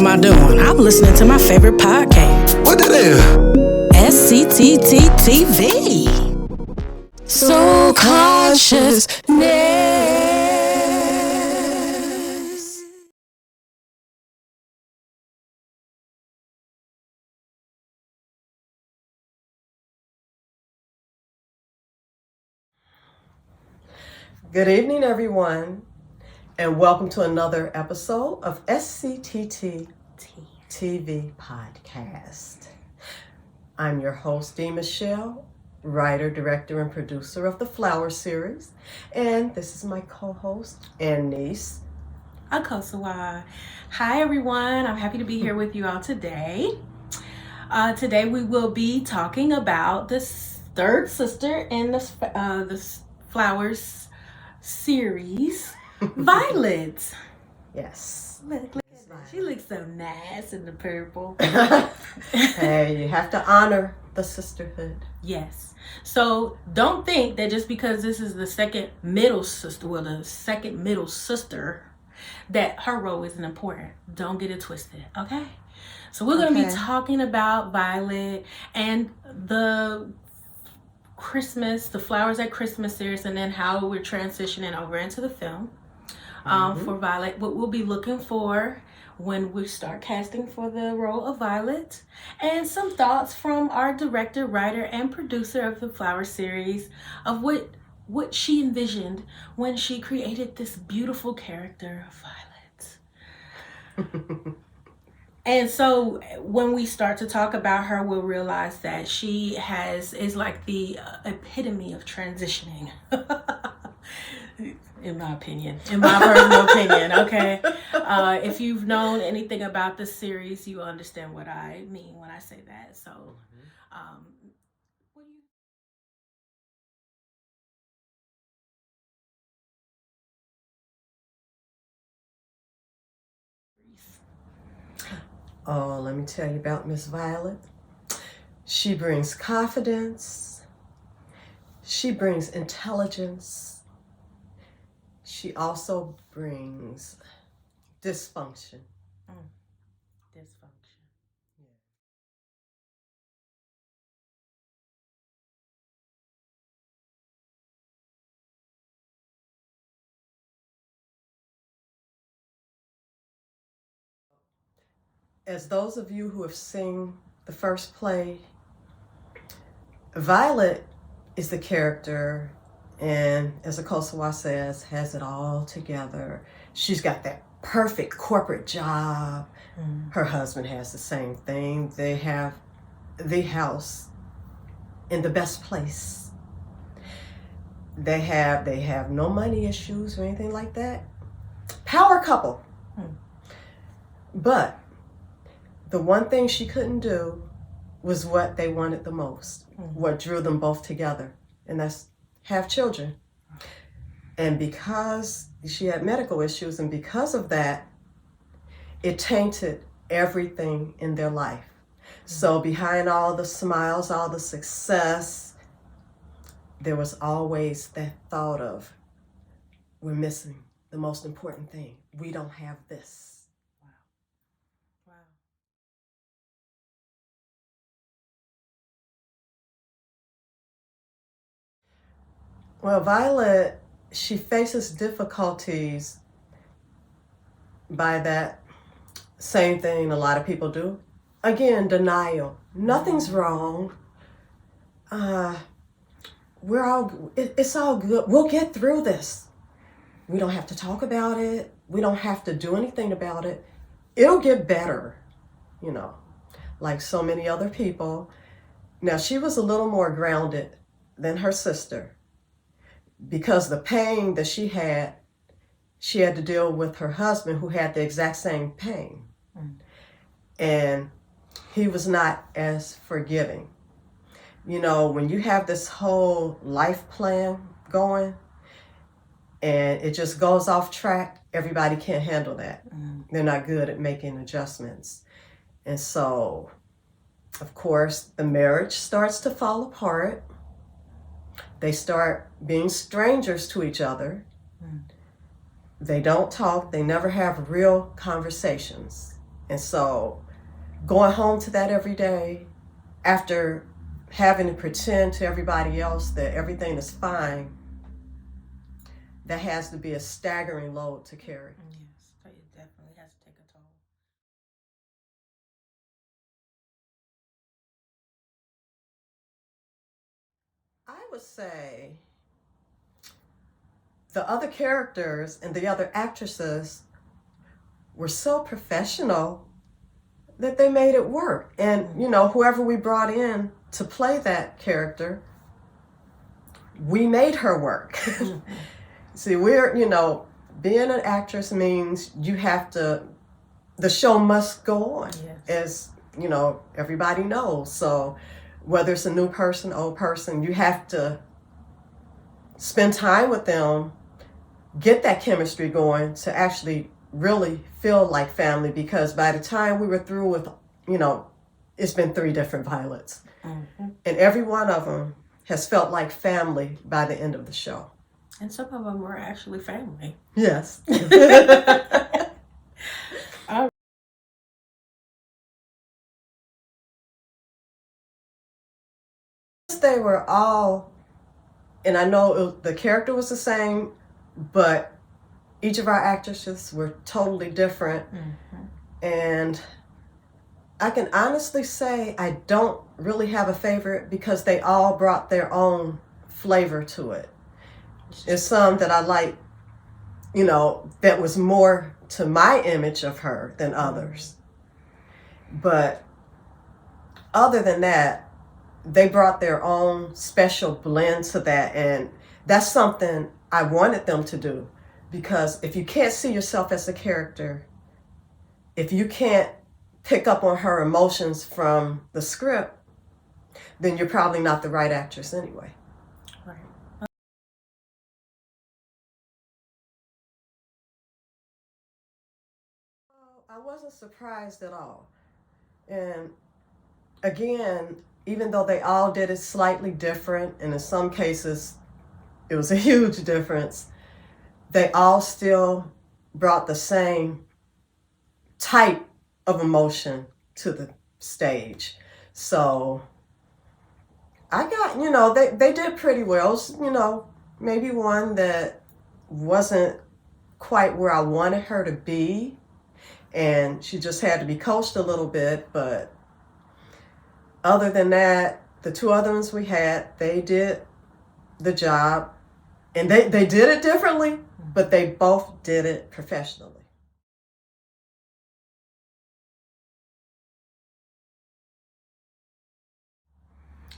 am I doing? I'm listening to my favorite podcast. What that is? SCTT TV. Soul consciousness. Good evening, everyone, and welcome to another episode of SCTT TV Podcast. I'm your host, Dee Michelle, writer, director, and producer of the Flower series, and this is my co-host and niece, Akosua. Hi, everyone. I'm happy to be here with you all today. Today we will be talking about the third sister in the Flowers series, Violet. Yes. Look at that. She looks so nice in the purple. Hey, you have to honor the sisterhood. Yes. So don't think that just because this is the second middle sister, that her role isn't important. Don't get it twisted, okay? So we're going to be talking about Violet and the Flowers at Christmas series, and then how we're transitioning over into the film for Violet, what we'll be looking for when we start casting for the role of Violet, and some thoughts from our director, writer, and producer of the Flower series of what she envisioned when she created this beautiful character, Violet. And so when we start to talk about her, we'll realize that she is like the epitome of transitioning. In my opinion, in my personal opinion, okay? If you've known anything about the series, you understand what I mean when I say that. So, what do you... Oh, let me tell you about Miss Violet. She brings confidence. She brings intelligence. She also brings dysfunction. Dysfunction. As those of you who have seen the first play, Violet is the character, and as Akosua says, has it all together. She's got that perfect corporate job. Her husband has the same thing. They have the house in the best place. They have no money issues or anything like that. Power couple. But the one thing she couldn't do was what they wanted the most, what drew them both together, and that's have children. And because she had medical issues, and because of that, it tainted everything in their life. So behind all the smiles, all the success, there was always that thought of, we're missing the most important thing. We don't have this. Well, Violet, she faces difficulties by that same thing a lot of people do. Again, denial. Nothing's wrong. It's all good. We'll get through this. We don't have to talk about it. We don't have to do anything about it. It'll get better, like so many other people. Now, she was a little more grounded than her sister, because the pain that she had to deal with her husband, who had the exact same pain. And he was not as forgiving. When you have this whole life plan going and it just goes off track, everybody can't handle that. They're not good at making adjustments. And so, of course, the marriage starts to fall apart. They start being strangers to each other. They don't talk. They never have real conversations. And so going home to that every day after having to pretend to everybody else that everything is fine, that has to be a staggering load to carry. Yes, it definitely has to take a toll. I would say the other characters and the other actresses were so professional that they made it work. And, you know, whoever we brought in to play that character, we made her work. See, being an actress means you have to, the show must go on, as, everybody knows. So whether it's a new person, old person, you have to spend time with them, get that chemistry going to actually really feel like family, because by the time we were through with, it's been 3 different Violets. And every one of them has felt like family by the end of the show. And some of them were actually family. Yes. They were all, and I know the character was the same, but each of our actresses were totally different. And I can honestly say I don't really have a favorite, because they all brought their own flavor to it. There's some that I like, that was more to my image of her than others. But other than that, they brought their own special blend to that. And that's something I wanted them to do, because if you can't see yourself as a character, if you can't pick up on her emotions from the script, then you're probably not the right actress anyway. Right. I wasn't surprised at all. And again, even though they all did it slightly different, and in some cases it was a huge difference, they all still brought the same type of emotion to the stage. So I got, they did pretty well. Maybe one that wasn't quite where I wanted her to be, and she just had to be coached a little bit. But other than that, the 2 other ones we had, they did the job, and they did it differently, but they both did it professionally.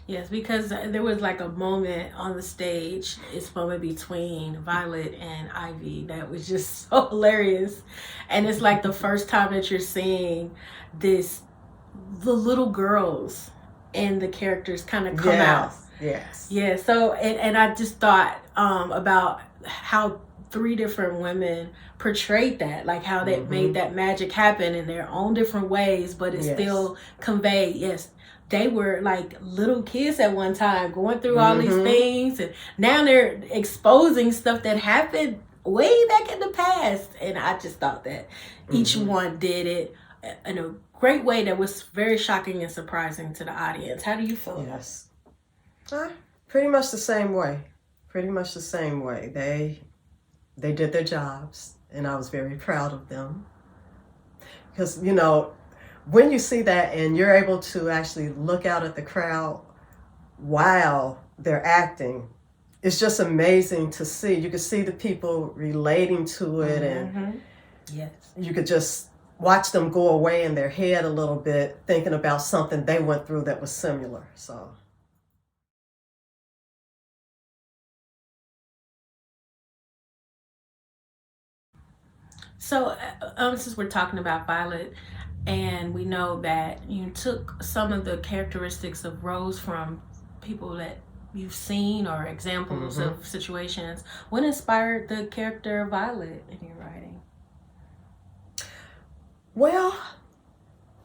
Yes, because there was like a moment on the stage, it's moment between Violet and Ivy, that was just so hilarious. And it's like the first time that you're seeing the little girls and the characters kind of come out. Yes. Yeah, so, and I just thought about how 3 different women portrayed that, like how they made that magic happen in their own different ways, but it still conveyed, they were like little kids at one time going through all these things, and now they're exposing stuff that happened way back in the past. And I just thought that each one did it in a great way that was very shocking and surprising to the audience. How do you feel? Yes. Pretty much the same way. They did their jobs, and I was very proud of them. Because, when you see that and you're able to actually look out at the crowd while they're acting, it's just amazing to see. You could see the people relating to it, and you could just watch them go away in their head a little bit, thinking about something they went through that was similar. So, since we're talking about Violet, and we know that you took some of the characteristics of Rose from people that you've seen or examples of situations, what inspired the character Violet in your writing? Well,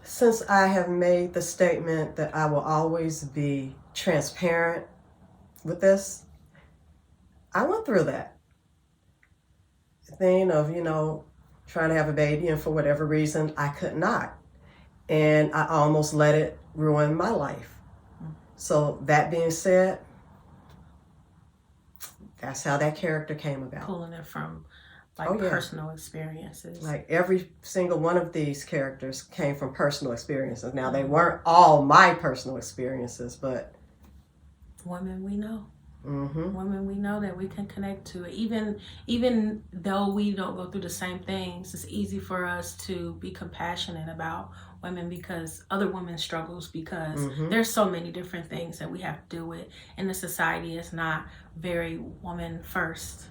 since I have made the statement that I will always be transparent with this, I went through that thing of, trying to have a baby, and for whatever reason, I could not. and I almost let it ruin my life. So that being said, that's how that character came about. Pulling it from personal experiences. Like every single one of these characters came from personal experiences. Now they weren't all my personal experiences, but women we know. Mm-hmm. Women we know that we can connect to. Even though we don't go through the same things, it's easy for us to be compassionate about women because other women's struggles, because there's so many different things that we have to deal with, and the society is not very woman first.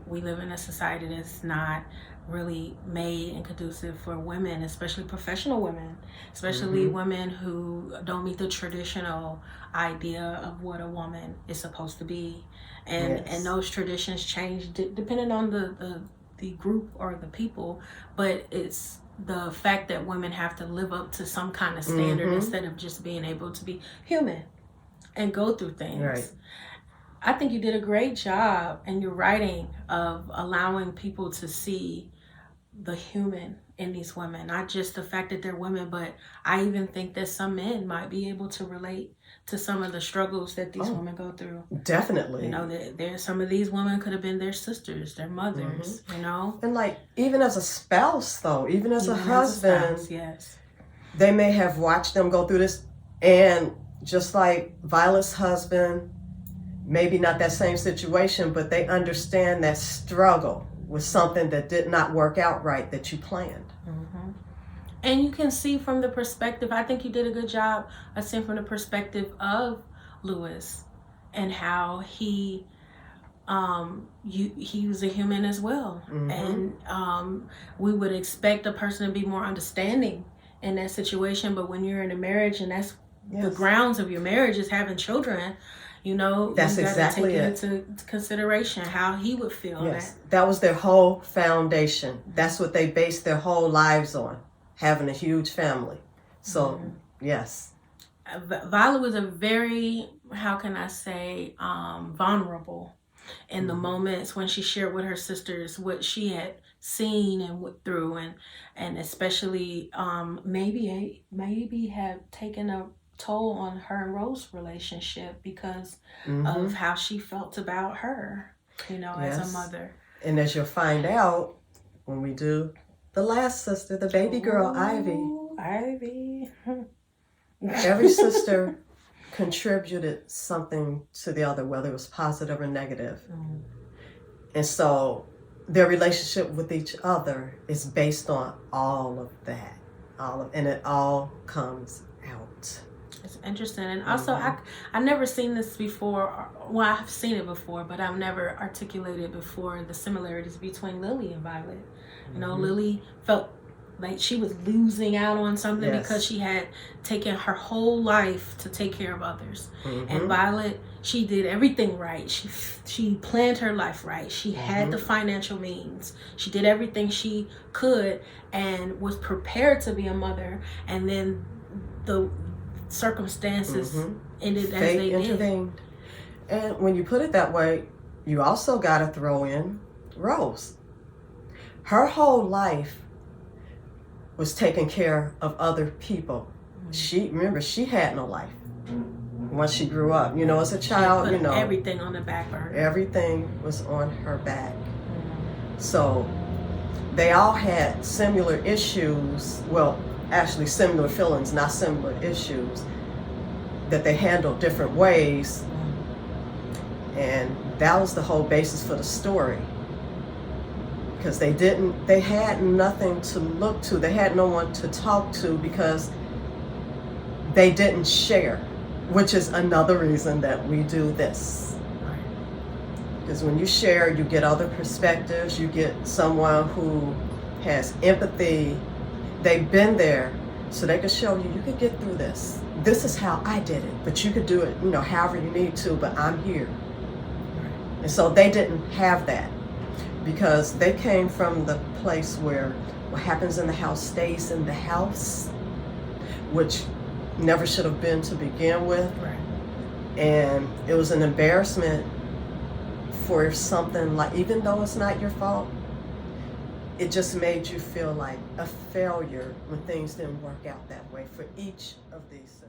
We live in a society that's not really made and conducive for women, especially professional women, especially women who don't meet the traditional idea of what a woman is supposed to be. And those traditions change depending on the group or the people, but it's the fact that women have to live up to some kind of standard instead of just being able to be human and go through things. Right. I think you did a great job in your writing of allowing people to see the human in these women, not just the fact that they're women, but I even think that some men might be able to relate to some of the struggles that these women go through. Definitely. You know, there's some of these women could have been their sisters, their mothers, you know? And like, even as a spouse though, even as a husband, yes, they may have watched them go through this, and just like Violet's husband, maybe not that same situation, but they understand that struggle with something that did not work out right that you planned. And you can see from the perspective, I think you did a good job of seeing from the perspective of Lewis and how he was a human as well. And we would expect a person to be more understanding in that situation, but when you're in a marriage and that's the grounds of your marriage is having children, you know, that's you exactly take it into consideration how he would feel. Yes, that was their whole foundation. That's what they based their whole lives on, having a huge family. So, yes. Violet was a very, how can I say, vulnerable in the moments when she shared with her sisters what she had seen and went through, and especially maybe have taken a toll on her and Rose's relationship because of how she felt about her, you know, as a mother. And as you'll find out when we do the last sister, the baby girl, Ivy. Every sister contributed something to the other, whether it was positive or negative. And so their relationship with each other is based on all of that. And it all comes out. It's interesting. And also, I've never seen this before. Well, I've seen it before, but I've never articulated before the similarities between Lily and Violet. You know, Lily felt like she was losing out on something because she had taken her whole life to take care of others. And Violet, she did everything right. She planned her life right. She had the financial means. She did everything she could and was prepared to be a mother. And then the circumstances ended as they intervened. Did. And when you put it that way, you also got to throw in Rose. Her whole life was taking care of other people. She had no life once she grew up. You know, as a child, you know, everything on the back burner. Everything was on her back. So they all had similar issues. Well, actually similar feelings, not similar issues, that they handled different ways. And that was the whole basis for the story. Because they had nothing to look to. They had no one to talk to because they didn't share, which is another reason that we do this. Because when you share, you get other perspectives, you get someone who has empathy. They've been there, so they can show you can get through this. This is how I did it, but you could do it, you know, however you need to, but I'm here. And so they didn't have that because they came from the place where what happens in the house stays in the house, which never should have been to begin with. And it was an embarrassment for something like, even though it's not your fault, it just made you feel like a failure when things didn't work out that way for each of these sisters.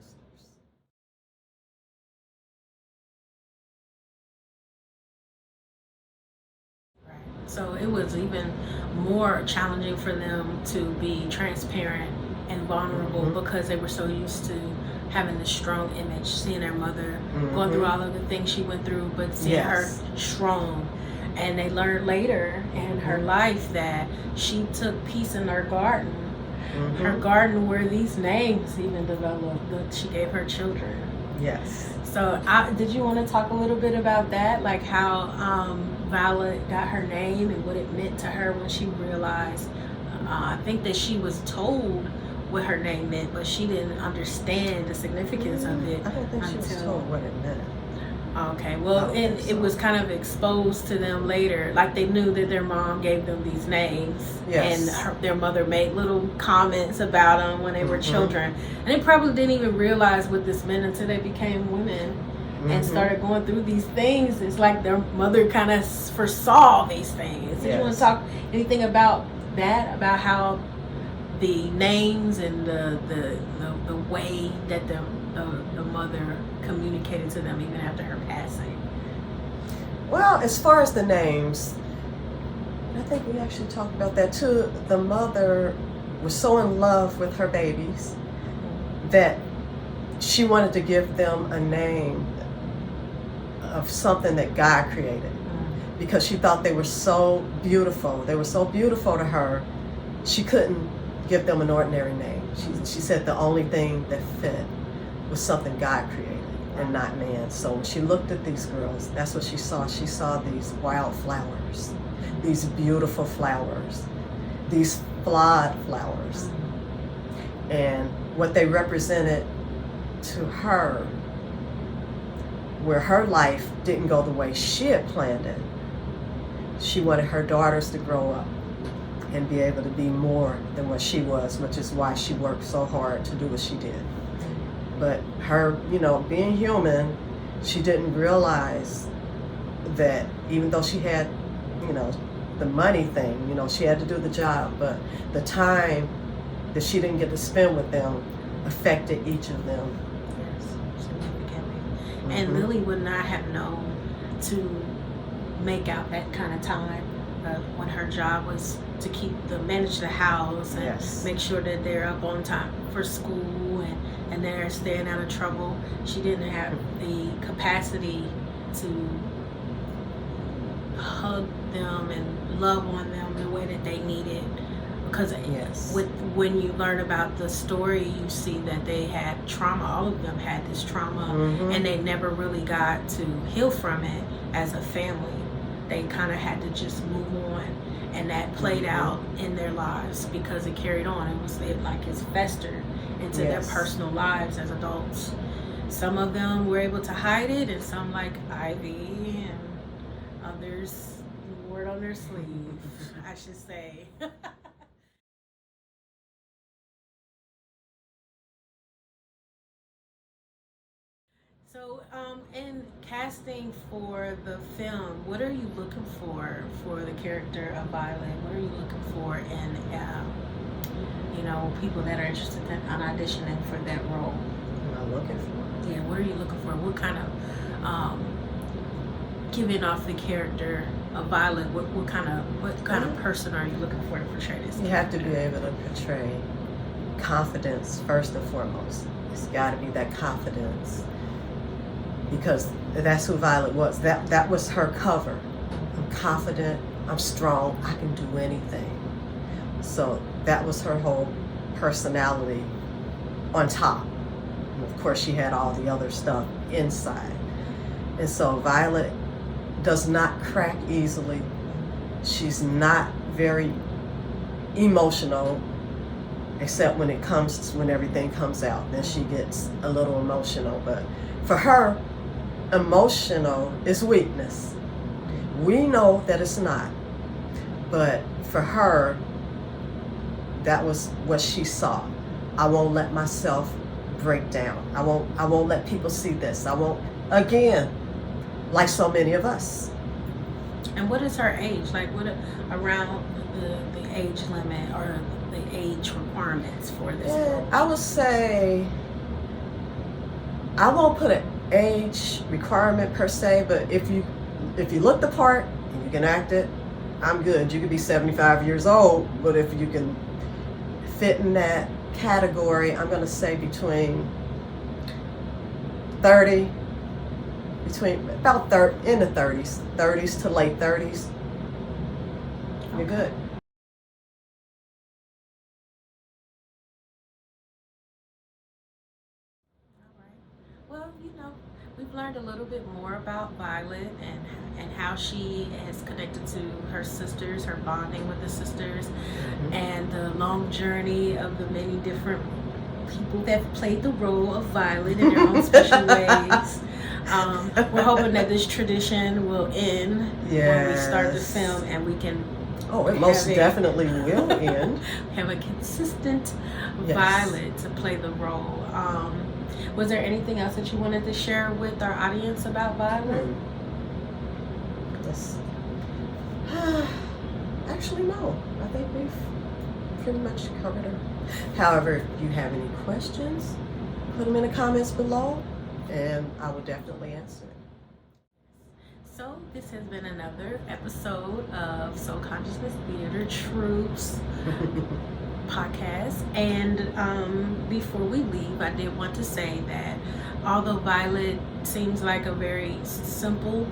So it was even more challenging for them to be transparent and vulnerable because they were so used to having this strong image, seeing their mother going through all of the things she went through, but seeing her strong. And they learned later in her life that she took peace in her garden. Her garden where these names even developed that she gave her children. Yes. So did you want to talk a little bit about that? Like how Violet got her name and what it meant to her when she realized, I think that she was told what her name meant, but she didn't understand the significance of it. I don't think she was told what it meant. Okay, well, and it was kind of exposed to them later. Like they knew that their mom gave them these names, and their mother made little comments about them when they were children, and they probably didn't even realize what this meant until they became women and started going through these things. It's like their mother kind of foresaw these things. Did you want to talk anything about that? About how the names and the way that the mother communicated to them even after her passing? Well, as far as the names, I think we actually talked about that too. The mother was so in love with her babies that she wanted to give them a name of something that God created because she thought they were so beautiful. They were so beautiful to her, she couldn't give them an ordinary name. She said the only thing that fit was something God created and not man. So when she looked at these girls, that's what she saw. She saw these wild flowers, these beautiful flowers, these flawed flowers. And what they represented to her, where her life didn't go the way she had planned it, she wanted her daughters to grow up and be able to be more than what she was, which is why she worked so hard to do what she did. But her, being human, she didn't realize that even though she had, the money thing, she had to do the job, but the time that she didn't get to spend with them affected each of them. Yes, significantly. And Lily would not have known to make out that kind of time when her job was to manage the house and make sure that they're up on time for school and they're staying out of trouble. She didn't have the capacity to hug them and love on them the way that they needed. Because when you learn about the story, you see that they had trauma. All of them had this trauma, and they never really got to heal from it as a family. They kind of had to just move on, and that played out in their lives because it carried on. It's festered into their personal lives as adults. Some of them were able to hide it, and some, like Ivy, and others wore it on their sleeve, I should say. So, in casting for the film, what are you looking for the character of Violet? What are you looking for in, people that are interested in auditioning for that role? What am I looking for? Yeah, what are you looking for? What kind of, giving off the character of Violet, what kind of person are you looking for to portray this? You have to be able to portray confidence first and foremost. It's got to be that confidence. Because that's who Violet was. That was her cover. I'm confident, I'm strong, I can do anything. So that was her whole personality on top. And of course, she had all the other stuff inside. And so Violet does not crack easily. She's not very emotional, except when everything comes out. Then she gets a little emotional. But for her, emotional is weakness. We know that it's not, but for her, that was what she saw. I won't let myself break down. I won't let people see this. I won't, again, like so many of us. And what is her age? Like, what around the age limit or the age requirements for this role? I would say I won't put an age requirement per se, but if you look the part and you can act it, I'm good. You could be 75 years old, but if you can fit in that category, I'm going to say between 30, in the 30s to late 30s. You're good. Well, we've learned a little bit more about Violet and how she is connected to her sisters, her bonding with the sisters, and the long journey of the many different people that played the role of Violet in their own special ways. We're hoping that this tradition will end when we start the film, and we can it most definitely will end. Have a consistent Violet to play the role. Was there anything else that you wanted to share with our audience about Violet? Actually, no. I think we've pretty much covered her. However, if you have any questions, put them in the comments below, and I will definitely answer it. So this has been another episode of Soul Consciousness Theater Troops podcast, and before we leave, I did want to say that although Violet seems like a very simple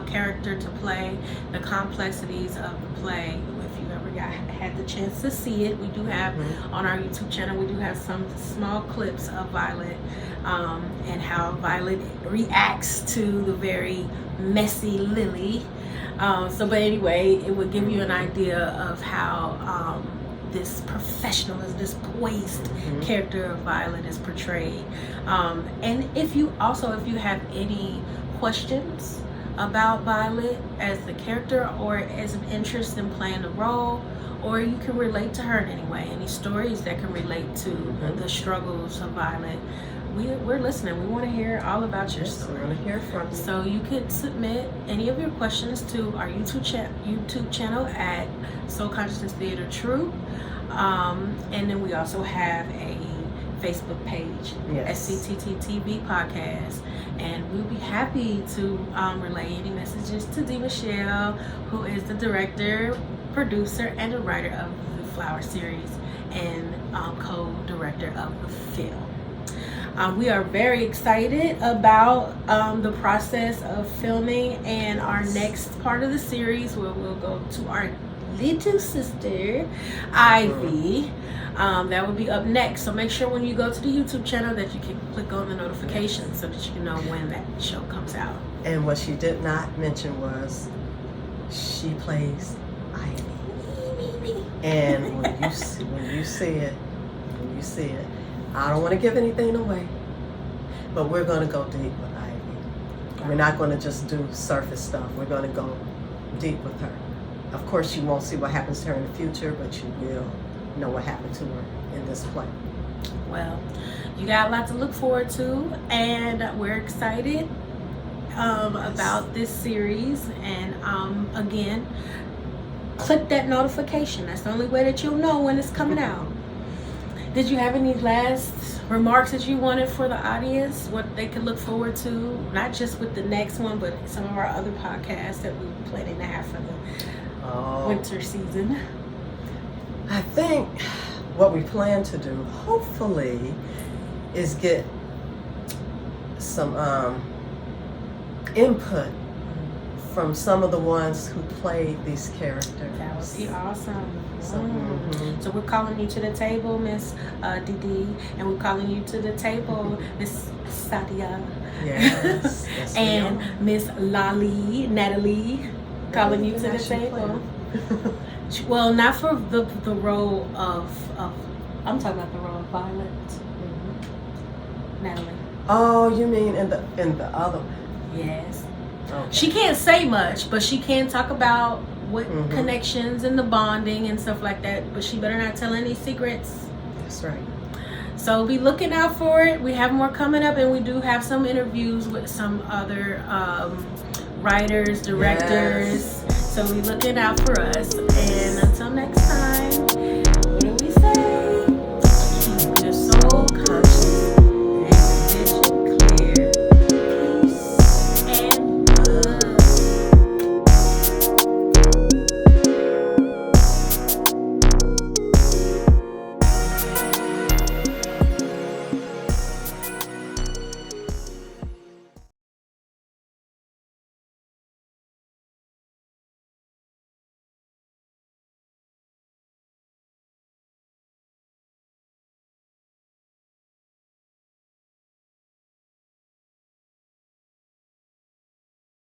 character to play, the complexities of the play, if you ever had the chance to see it, we do have on our YouTube channel, we do have some small clips of Violet and how Violet reacts to the very messy Lily. But anyway, it would give you an idea of how this professionalism, this poised character of Violet is portrayed. And if you have any questions about Violet as the character or as an interest in playing the role, or you can relate to her in any way, any stories that can relate to the struggles of Violet, we're listening. We want to hear all about your story. We want to hear from you. So you could submit any of your questions to our YouTube channel at Soul Consciousness Theater True. And then we also have a Facebook page, SCTT TV Podcast. And we'll be happy to relay any messages to Dee Michelle, who is the director, producer, and the writer of the Flower series and co-director of the film. We are very excited about the process of filming and our next part of the series, where we'll go to our little sister, Ivy. That will be up next. So make sure when you go to the YouTube channel that you can click on the notifications so that you can know when that show comes out. And what she did not mention was she plays Ivy. And when you see it, I don't want to give anything away, but we're going to go deep with Ivy. We're not going to just do surface stuff. We're going to go deep with her. Of course, you won't see what happens to her in the future, but you will know what happened to her in this play. Well, you got a lot to look forward to, and we're excited about this series. And again, click that notification. That's the only way that you'll know when it's coming out. Did you have any last remarks that you wanted for the audience, what they could look forward to, not just with the next one, but some of our other podcasts that we're planning to have for the winter season? I think what we plan to do, hopefully, is get some input from some of the ones who played these characters. That would be awesome. So we're calling you to the table, Miss Didi, and we're calling you to the table, Miss Sadia. Yes. And Miss Natalie, calling you to the table. Well, not for the role of I'm talking about the role of Violet. Natalie. Oh, you mean in the other one? Yes. Okay. She can't say much, but she can talk about what connections and the bonding and stuff like that, but she better not tell any secrets. That's right. So be looking out for it. We have more coming up, and we do have some interviews with some other writers, directors. So be looking out for us. And until next time.